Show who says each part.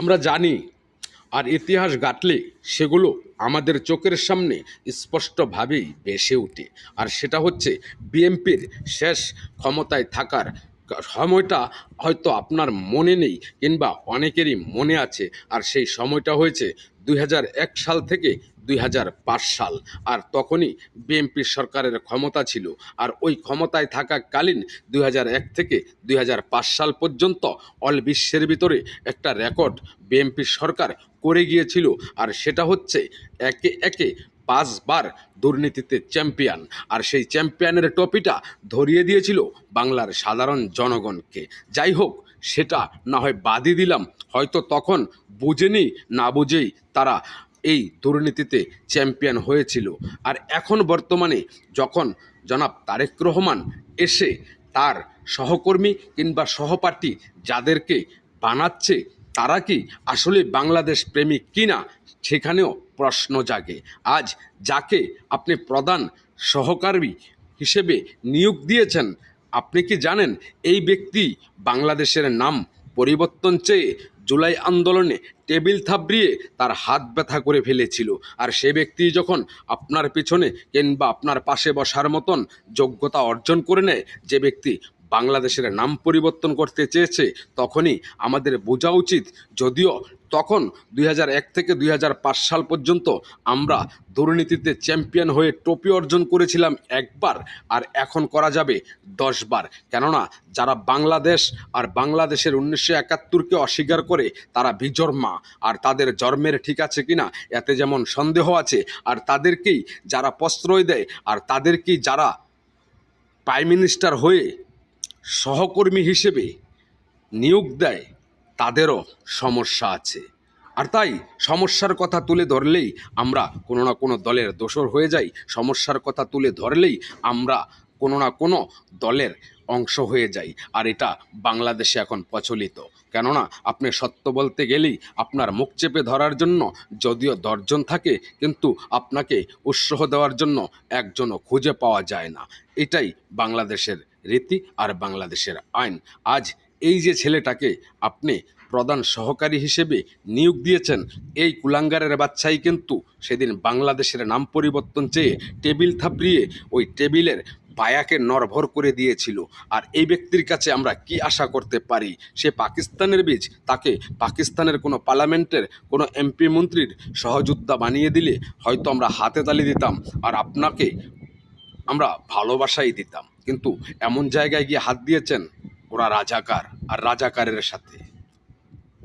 Speaker 1: আমরা জানি, আর ইতিহাস ঘাঁটলে সেগুলো আমাদের চোখের সামনে স্পষ্টভাবেই ভেসে ওঠে। আর সেটা হচ্ছে বিএনপির শেষ ক্ষমতায় থাকার সময়টা হয়তো আপনার মনে নেই, কিংবা অনেকেরই মনে আছে। আর সেই সময়টা হয়েছে ২০০১ সাল থেকে ২০০৫ সাল। আর তখনই বিএনপি সরকারের ক্ষমতা ছিল। আর ওই ক্ষমতায় থাকাকালীন ২০০১ থেকে ২০০৫ সাল পর্যন্ত অল বিশ্বের ভিতরে একটা রেকর্ড বিএনপি সরকার করে গিয়েছিল। আর সেটা হচ্ছে একে একে 5বার দুর্নীতিতে চ্যাম্পিয়ন। আর সেই চ্যাম্পিয়নের ট্রফিটা ধরিয়ে দিয়েছিল বাংলার সাধারণ জনগণকে। যাই হোক, সেটা না হয় বাদই দিলাম, হয়তো তখন বুঝেনি, না বুঝেই তারা এই দুর্নীতিতে চ্যাম্পিয়ন হয়েছিল। আর এখন বর্তমানে যখন জনাব তারেক রহমান এসে তার সহকর্মী কিংবা সহপাঠী যাদেরকে বানাচ্ছে, তারা কি আসলে বাংলাদেশ প্রেমিক কিনা, সেখানেও প্রশ্ন জাগে। আজ যাকে আপনি প্রধান সহকর্মী হিসেবে নিয়োগ দিয়েছেন, আপনি কি জানেন এই ব্যক্তি বাংলাদেশের নাম পরিবর্তন চেয়ে জুলাই আন্দোলনে টেবিল থাবড়িয়ে তার হাত ব্যথা করে ফেলেছিল। আর সে ব্যক্তি যখন আপনার পিছনে কিংবা আপনার পাশে বসার মতন যোগ্যতা অর্জন করে নেয়, যে ব্যক্তি বাংলাদেশের নাম পরিবর্তন করতে চেয়েছে, তখনই আমাদের বোঝা উচিত, যদিও তখন ২০০১ থেকে ২০০৫ সাল পর্যন্ত আমরা দুর্নীতিতে চ্যাম্পিয়ন হয়ে ট্রফি অর্জন করেছিলাম একবার, আর এখন করা যাবে 10বার। কেননা যারা বাংলাদেশ আর বাংলাদেশের ১৯৭১-কে অস্বীকার করে তারা বিজন্মা। আর তাদের জন্মের ঠিক আছে কিনা এতে যেমন সন্দেহ আছে, আর তাদেরকেই যারা প্রশ্রয় দেয়, আর তাদেরকেই যারা প্রাইম মিনিস্টার হয়ে সহকর্মী হিসেবে নিয়োগ দেয়, তাদেরও সমস্যা আছে। আর তাই সমস্যার কথা তুলে ধরলেই আমরা কোনো না কোনো দলের দোসর হয়ে যাই, সমস্যার কথা তুলে ধরলেই আমরা কোনো না কোনো দলের অংশ হয়ে যাই। আর এটা বাংলাদেশে এখন প্রচলিত। কেননা আপনি সত্য বলতে গেলেই আপনার মুখ চেপে ধরার জন্য যদিও 10জন থাকে, কিন্তু আপনাকে উৎসাহ দেওয়ার জন্য একজনও খুঁজে পাওয়া যায় না। এটাই বাংলাদেশের রীতি আর বাংলাদেশের আইন। আজ এই যে ছেলেটাকে আপনি প্রধান সহকারী হিসেবে নিয়োগ দিয়েছেন, এই কুলাঙ্গারের বাচ্চাই কিন্তু সেদিন বাংলাদেশের নাম পরিবর্তন চেয়ে টেবিল থাপড়িয়ে ওই টেবিলের পায়াকে নড়বড় করে দিয়েছিল। আর এই ব্যক্তির কাছে আমরা কি আশা করতে পারি? সে পাকিস্তানের বীজ, তাকে পাকিস্তানের কোনো পার্লামেন্টের কোনো এমপি মন্ত্রীর সহযোদ্ধা বানিয়ে দিলে হয়তো আমরা হাতে তালি দিতাম, আর আপনাকে আমরা ভালোবাসাই দিতাম। কিন্তু এমন জায়গায় গিয়ে হাত দিয়েছেন, ওরা রাজাকার, আর রাজাকারের সাথে